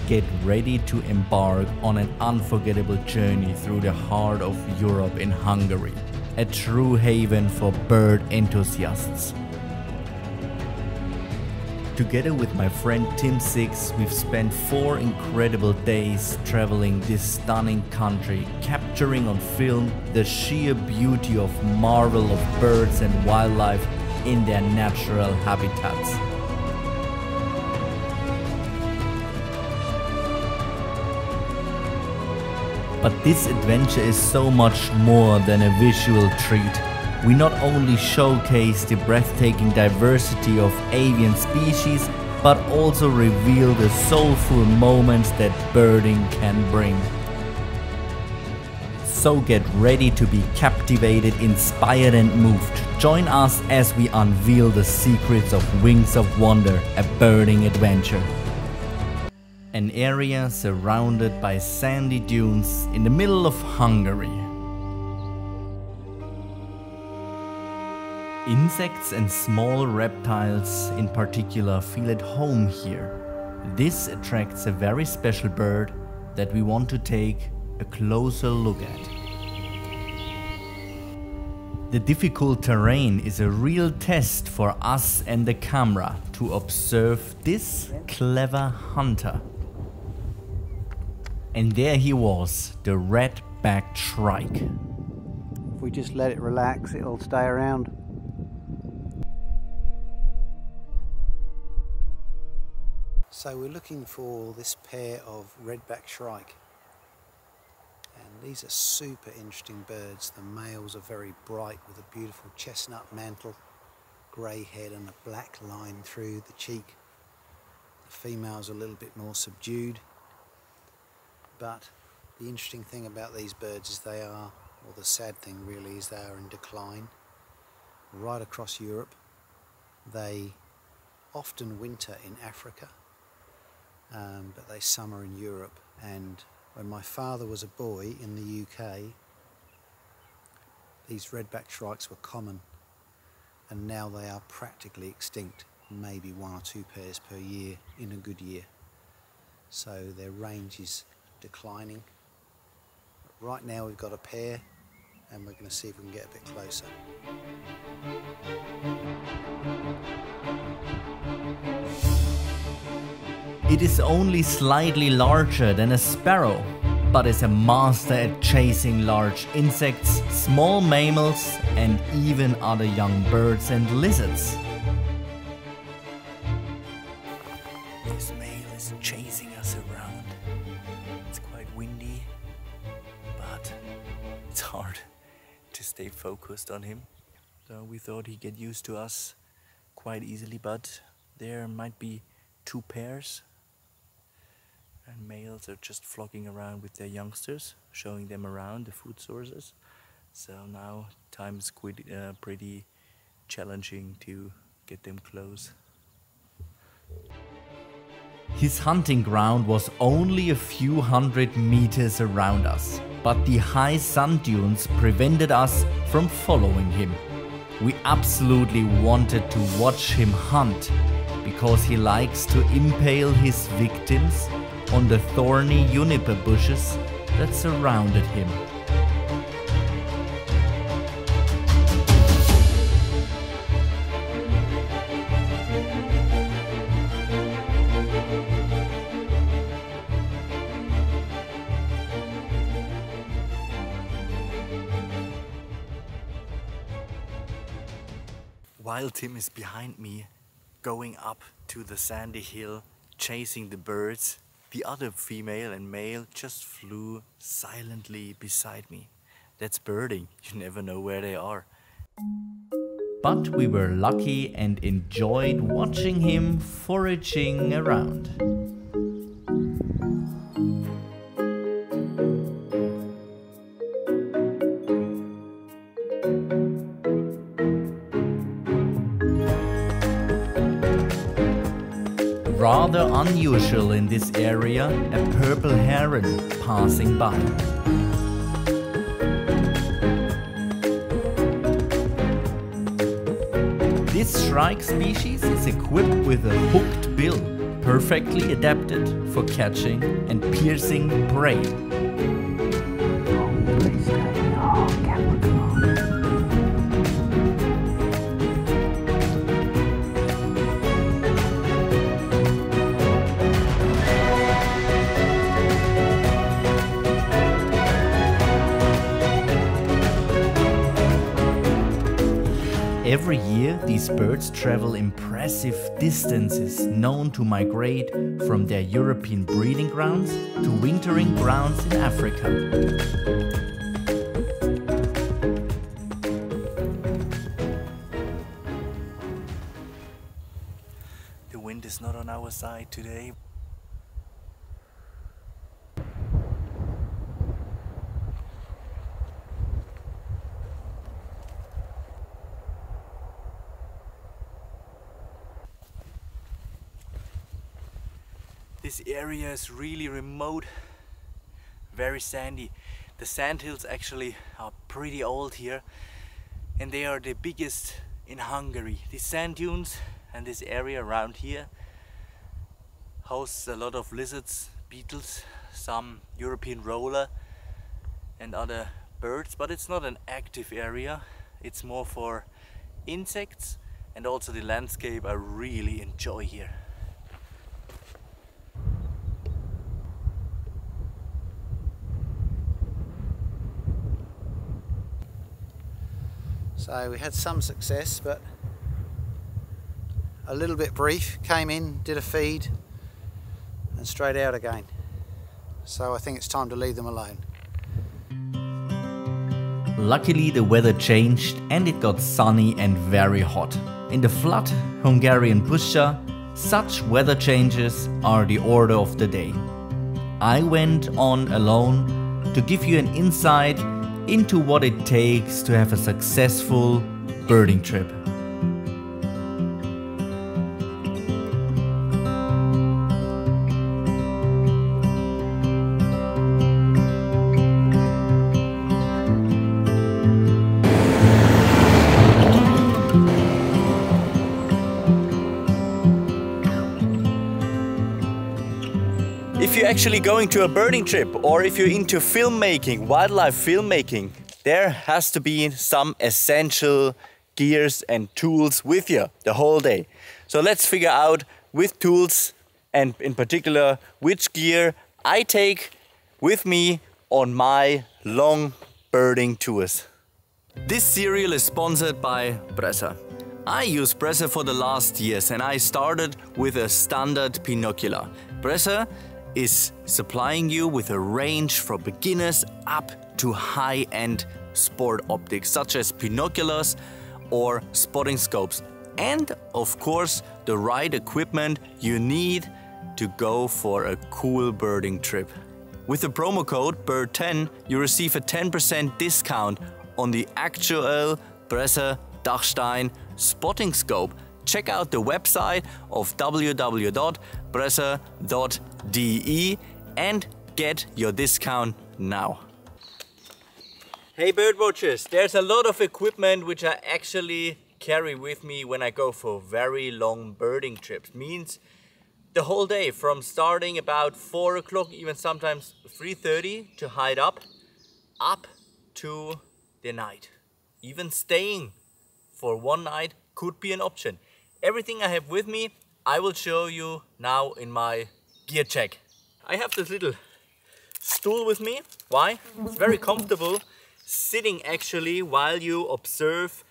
get ready to embark on an unforgettable journey through the heart of Europe in Hungary, a true haven for bird enthusiasts. Together with my friend Siggs, we've spent 4 incredible days traveling this stunning country, capturing on film the sheer beauty of marvel of birds and wildlife in their natural habitats. But this adventure is so much more than a visual treat. We not only showcase the breathtaking diversity of avian species, but also reveal the soulful moments that birding can bring. So get ready to be captivated, inspired and moved. Join us as we unveil the secrets of Wings of Wonder, a birding adventure. An area surrounded by sandy dunes in the middle of Hungary. Insects and small reptiles in particular feel at home here. This attracts a very special bird that we want to take a closer look at. The difficult terrain is a real test for us and the camera to observe this clever hunter. And there he was, the red-backed shrike. If we just let it relax, it'll stay around. So we're looking for this pair of red-backed shrike. And these are super interesting birds. The males are very bright with a beautiful chestnut mantle, grey head and a black line through the cheek. The females are a little bit more subdued. But the interesting thing about these birds is they are, or the sad thing really, is they are in decline right across Europe. They often winter in Africa, but they summer in Europe. And when my father was a boy in the UK, these red-backed shrikes were common, and now they are practically extinct, maybe 1 or 2 pairs per year in a good year. So their range is declining. But right now we've got a pair, and we're going to see if we can get a bit closer. It is only slightly larger than a sparrow, but is a master at chasing large insects, small mammals and even other young birds and lizards. This male is chasing us around. It's quite windy, but it's hard to stay focused on him. So we thought he'd get used to us quite easily, but there might be 2 pairs. And males are just flocking around with their youngsters, showing them around the food sources. So now time's pretty challenging to get them close. His hunting ground was only a few hundred meters around us, but the high sand dunes prevented us from following him. We absolutely wanted to watch him hunt, because he likes to impale his victims on the thorny juniper bushes that surrounded him. While Tim is behind me, going up to the sandy hill, chasing the birds, the other female and male just flew silently beside me. That's birding, you never know where they are. But we were lucky and enjoyed watching him foraging around. Rather unusual in this area, a purple heron passing by. This shrike species is equipped with a hooked bill, perfectly adapted for catching and piercing prey. Every year, these birds travel impressive distances known to migrate from their European breeding grounds to wintering grounds in Africa. The wind is not on our side today. This area is really remote, very sandy. The sandhills actually are pretty old here, and they are the biggest in Hungary. These sand dunes and this area around here hosts a lot of lizards, beetles, some European roller and other birds, but it's not an active area. It's more for insects, and also the landscape I really enjoy here. So we had some success, but a little bit brief. Came in, did a feed, and straight out again. So I think it's time to leave them alone. Luckily, the weather changed and it got sunny and very hot. In the flat Hungarian pusher, such weather changes are the order of the day. I went on alone to give you an insight into what it takes to have a successful birding trip. If you're actually going to a birding trip, or if you're into filmmaking, wildlife filmmaking, there has to be some essential gears and tools with you the whole day. So let's figure out with tools, and in particular which gear I take with me on my long birding tours. This serial is sponsored by Bresser. I use Bresser for the last years, and I started with a standard binocular. Bresser is supplying you with a range from beginners up to high-end sport optics, such as binoculars or spotting scopes, and of course the right equipment you need to go for a cool birding trip. With the promo code BIRD10 you receive a 10% discount on the actual Bresser Dachstein spotting scope. Check out the website of www.bresser.de and get your discount now. Hey birdwatchers, there's a lot of equipment which I actually carry with me when I go for very long birding trips. Means the whole day, from starting about 4 o'clock, even sometimes 3:30 to hide up to the night. Even staying for one night could be an option. Everything I have with me, I will show you now in my gear check. I have this little stool with me. Why? It's very comfortable sitting actually while you observe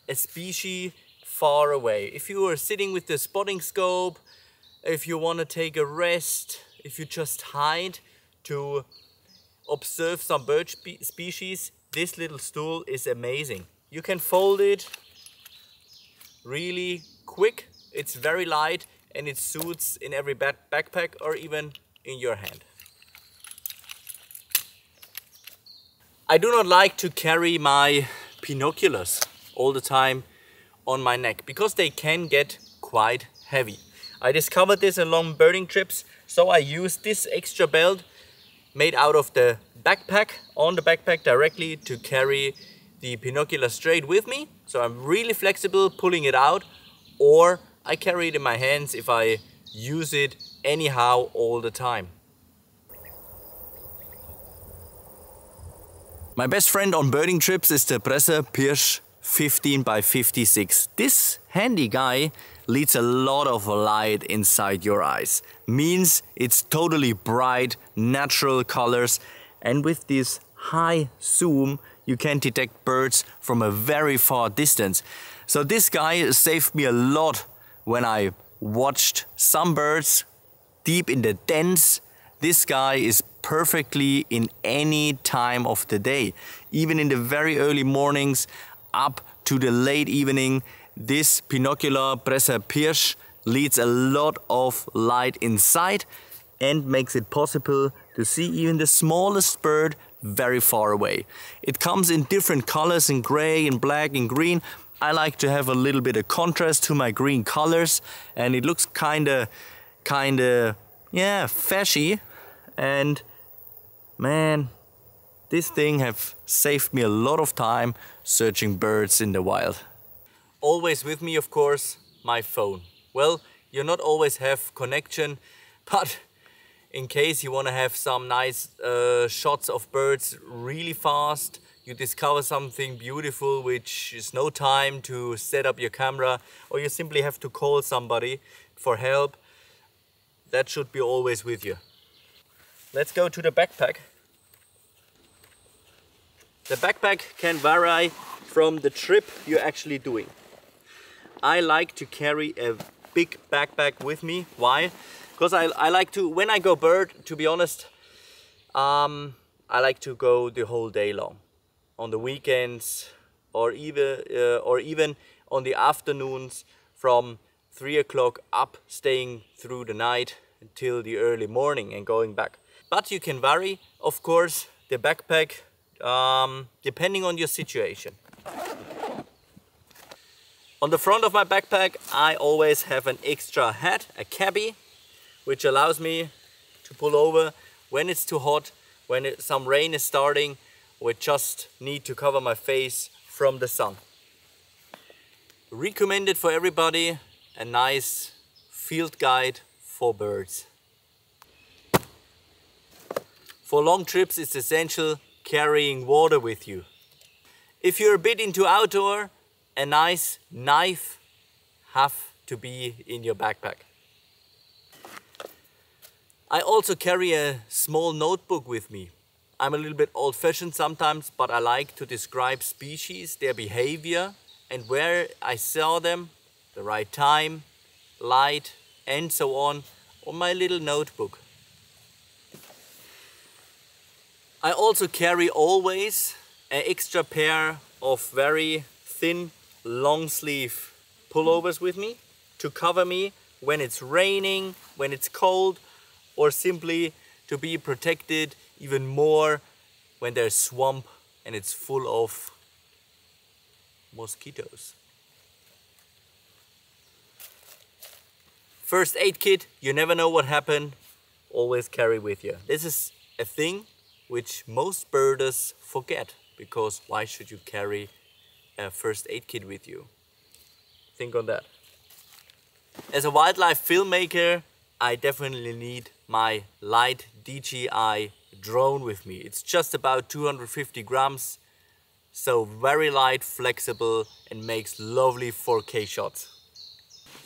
a species far away. If you are sitting with the spotting scope, if you want to take a rest, if you just hide to observe some bird species, this little stool is amazing. You can fold it really quick, it's very light, and it suits in every backpack or even in your hand. I do not like to carry my binoculars all the time on my neck because they can get quite heavy. I discovered this in long birding trips, so I use this extra belt made out of the backpack, on the backpack directly, to carry the binocular straight with me. So I'm really flexible pulling it out, or I carry it in my hands if I use it anyhow all the time. My best friend on birding trips is the Bresser Pirsch 15 by 56. This handy guy leads a lot of light inside your eyes. Means it's totally bright, natural colors, and with this high zoom you can detect birds from a very far distance. So this guy saved me a lot when I watched some birds deep in the dens. This guy is perfectly in any time of the day. Even in the very early mornings up to the late evening, this binocular Bresser Pirsch leads a lot of light inside and makes it possible to see even the smallest bird very far away. It comes in different colors, in gray, in black, in green. I like to have a little bit of contrast to my green colors, and it looks kinda, yeah, fashy. And man, this thing have saved me a lot of time searching birds in the wild. Always with me, of course, my phone. Well, you not always have connection, but in case you want to have some nice shots of birds really fast, you discover something beautiful which is no time to set up your camera, or you simply have to call somebody for help, that should be always with you. Let's go to the backpack. The backpack can vary from the trip you're actually doing. I like to carry a big backpack with me. Why? Because I like to, when I go bird, to be honest, I like to go the whole day long. On the weekends, or even on the afternoons from 3 o'clock up, staying through the night until the early morning and going back. But you can vary, of course, the backpack depending on your situation. On the front of my backpack I always have an extra hat, a cabbie, which allows me to pull over when it's too hot, when some rain is starting, or just need to cover my face from the sun. Recommended for everybody, a nice field guide for birds. For long trips it's essential carrying water with you. If you're a bit into outdoor, a nice knife have to be in your backpack. I also carry a small notebook with me. I'm a little bit old-fashioned sometimes, but I like to describe species, their behavior, and where I saw them, the right time, light, and so on my little notebook. I also carry always an extra pair of very thin, long sleeve pullovers with me to cover me when it's raining, when it's cold, or simply to be protected even more when there's swamp and it's full of mosquitoes. First aid kit, you never know what happened, always carry with you. This is a thing which most birders forget, because why should you carry a first aid kit with you? Think on that. As a wildlife filmmaker, I definitely need my light DJI drone with me. It's just about 250 grams, so very light, flexible, and makes lovely 4K shots.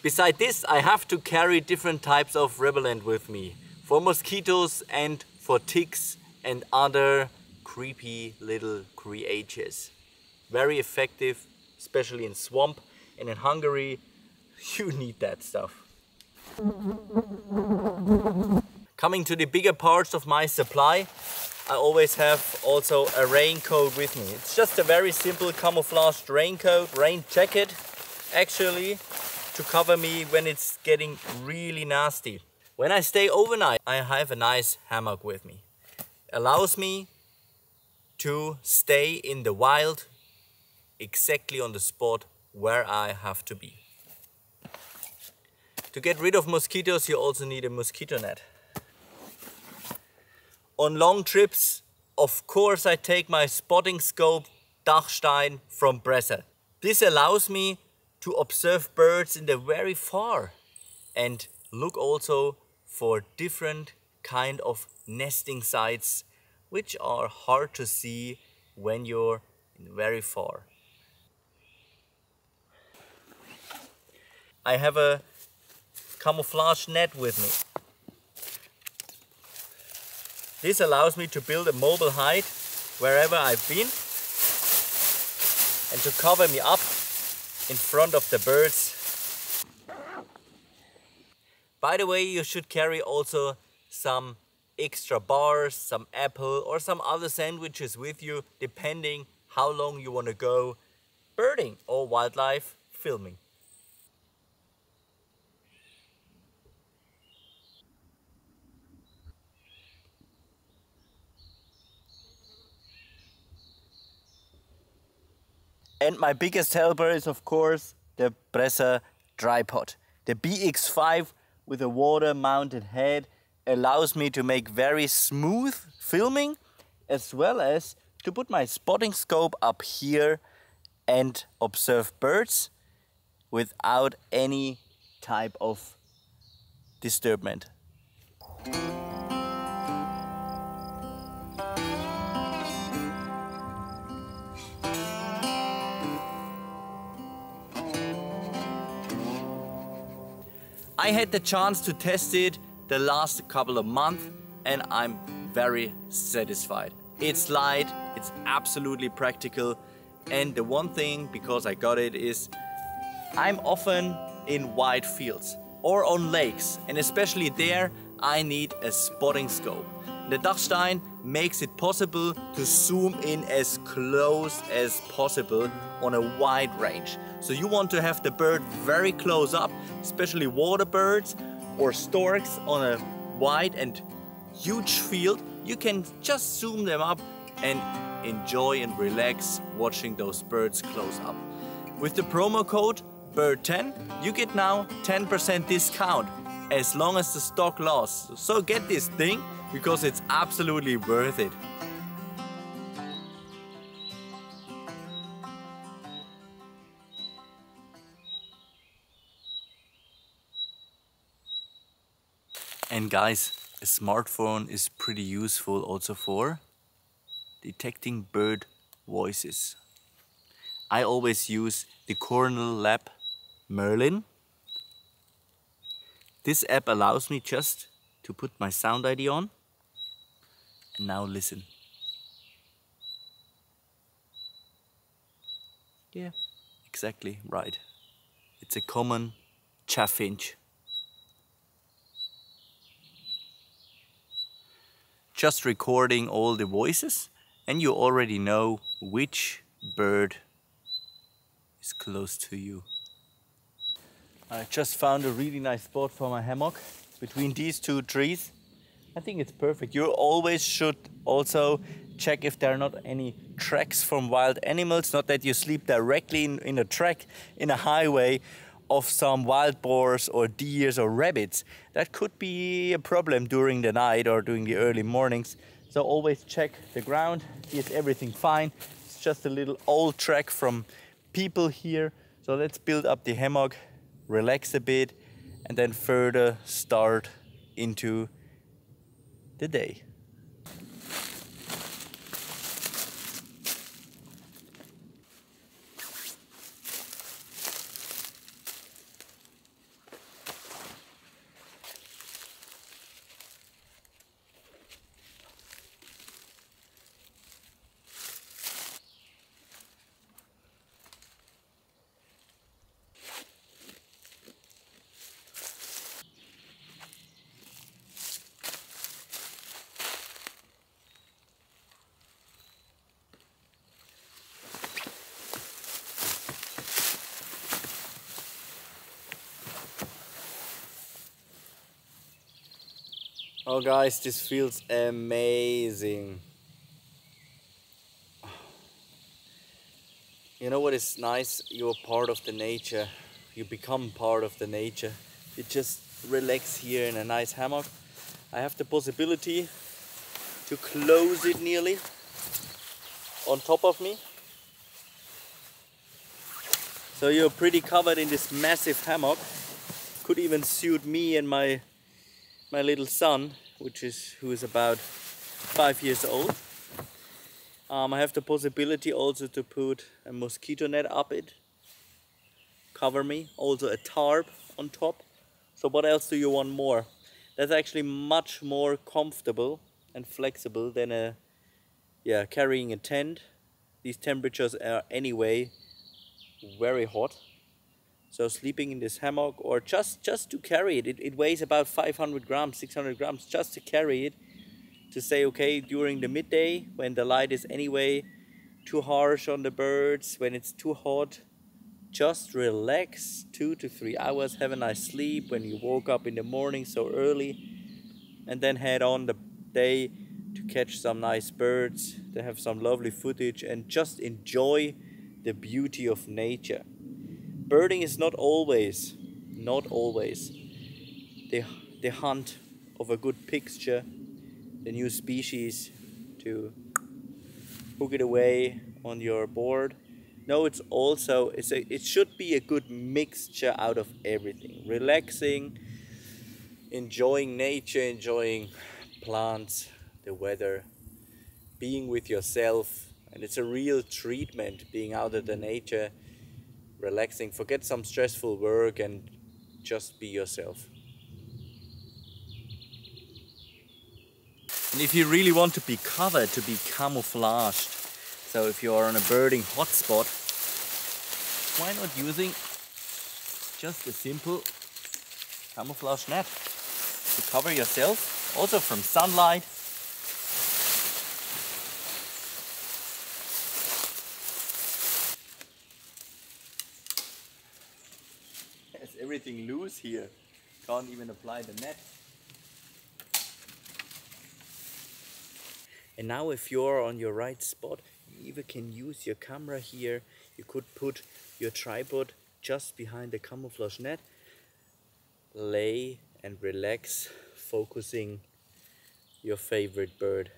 Beside this, I have to carry different types of repellent with me, for mosquitoes and for ticks and other creepy little creatures. Very effective, especially in swamp, and in Hungary you need that stuff. Coming to the bigger parts of my supply, I always have also a raincoat with me. It's just a very simple camouflaged raincoat, rain jacket actually, to cover me when it's getting really nasty. When I stay overnight, I have a nice hammock with me. Allows me to stay in the wild exactly on the spot where I have to be. To get rid of mosquitoes, you also need a mosquito net. On long trips, of course, I take my spotting scope Dachstein from Bresser. This allows me to observe birds in the very far and look also for different kind of nesting sites which are hard to see when you're very far. I have a camouflage net with me. This allows me to build a mobile hide wherever I've been and to cover me up in front of the birds. By the way, you should carry also some extra bars, some apple or some other sandwiches with you, depending how long you want to go birding or wildlife filming. And my biggest helper is of course the Presser tripod. The BX5 with a water mounted head allows me to make very smooth filming, as well as to put my spotting scope up here and observe birds without any type of disturbance. I had the chance to test it the last couple of months and I'm very satisfied. It's light, it's absolutely practical, and the one thing, because I got it, is I'm often in wide fields or on lakes, and especially there I need a spotting scope. The Dachstein makes it possible to zoom in as close as possible on a wide range. So you want to have the bird very close up, especially water birds or storks on a wide and huge field. You can just zoom them up and enjoy and relax watching those birds close up. With the promo code BIRD10, you get now 10% discount as long as the stock lasts. So get this thing because it's absolutely worth it. And guys, a smartphone is pretty useful also for detecting bird voices. I always use the Cornell Lab Merlin. This app allows me just to put my sound ID on and now listen. Yeah, exactly right. It's a common chaffinch. Just recording all the voices and you already know which bird is close to you. I just found a really nice spot for my hammock between these two trees. I think it's perfect. You always should also check if there are not any tracks from wild animals. Not that you sleep directly in a track in a highway of some wild boars or deers or rabbits. That could be a problem during the night or during the early mornings. So always check the ground. Is everything fine? It's just a little old track from people here. So let's build up the hammock, relax a bit, and then further start into the day. Oh guys, this feels amazing. You know what is nice? You're part of the nature. You become part of the nature. You just relax here in a nice hammock. I have the possibility to close it nearly on top of me. So you're pretty covered in this massive hammock. Could even suit me and my my little son, who is about 5 years old. I have the possibility also to put a mosquito net up it, cover me, also a tarp on top. So what else do you want more? That's actually much more comfortable and flexible than carrying a tent. These temperatures are anyway very hot. So sleeping in this hammock, or just to carry it, it weighs about 500 grams, 600 grams, just to carry it, to say, okay, during the midday, when the light is anyway too harsh on the birds, when it's too hot, just relax 2 to 3 hours, have a nice sleep when you woke up in the morning so early, and then head on the day to catch some nice birds, to have some lovely footage, and just enjoy the beauty of nature. Birding is not always the hunt of a good picture, the new species to hook it away on your board. No, it should be a good mixture out of everything. Relaxing, enjoying nature, enjoying plants, the weather, being with yourself, and it's a real treatment being out of the nature, relaxing, forget some stressful work and just be yourself. And if you really want to be covered, to be camouflaged, so if you are on a birding hotspot, why not using just a simple camouflage net to cover yourself, also from sunlight. There's everything loose here, can't even apply the net. And now if you're on your right spot, you even can use your camera here. You could put your tripod just behind the camouflage net, lay and relax, focusing your favorite bird.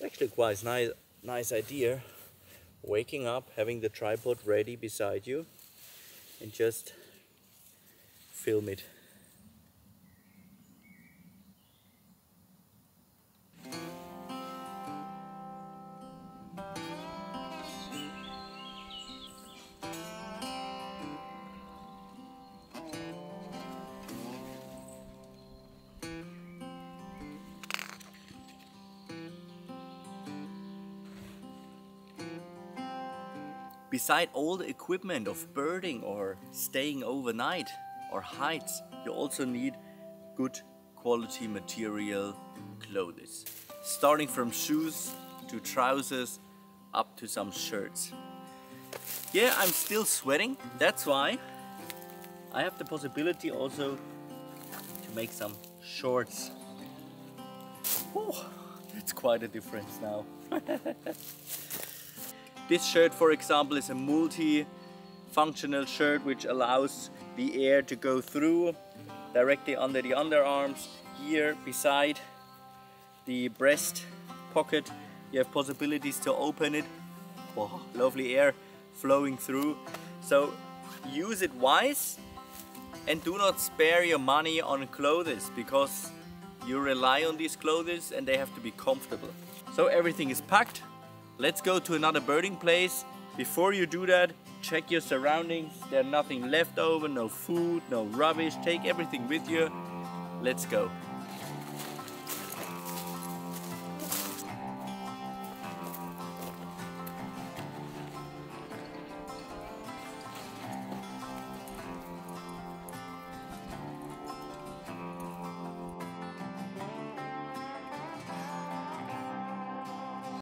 Actually quite nice idea. Waking up, having the tripod ready beside you and just film it. Beside all the equipment of birding or staying overnight or heights, you also need good quality material clothes. Starting from shoes to trousers up to some shirts. Yeah, I'm still sweating, that's why I have the possibility also to make some shorts. Oh, it's quite a difference now. This shirt, for example, is a multi-functional shirt which allows the air to go through directly under the underarms. Here beside the breast pocket you have possibilities to open it. Oh, lovely air flowing through. So use it wise and do not spare your money on clothes, because you rely on these clothes and they have to be comfortable. So everything is packed. Let's go to another birding place. Before you do that, check your surroundings. There's nothing left over, no food, no rubbish. Take everything with you. Let's go.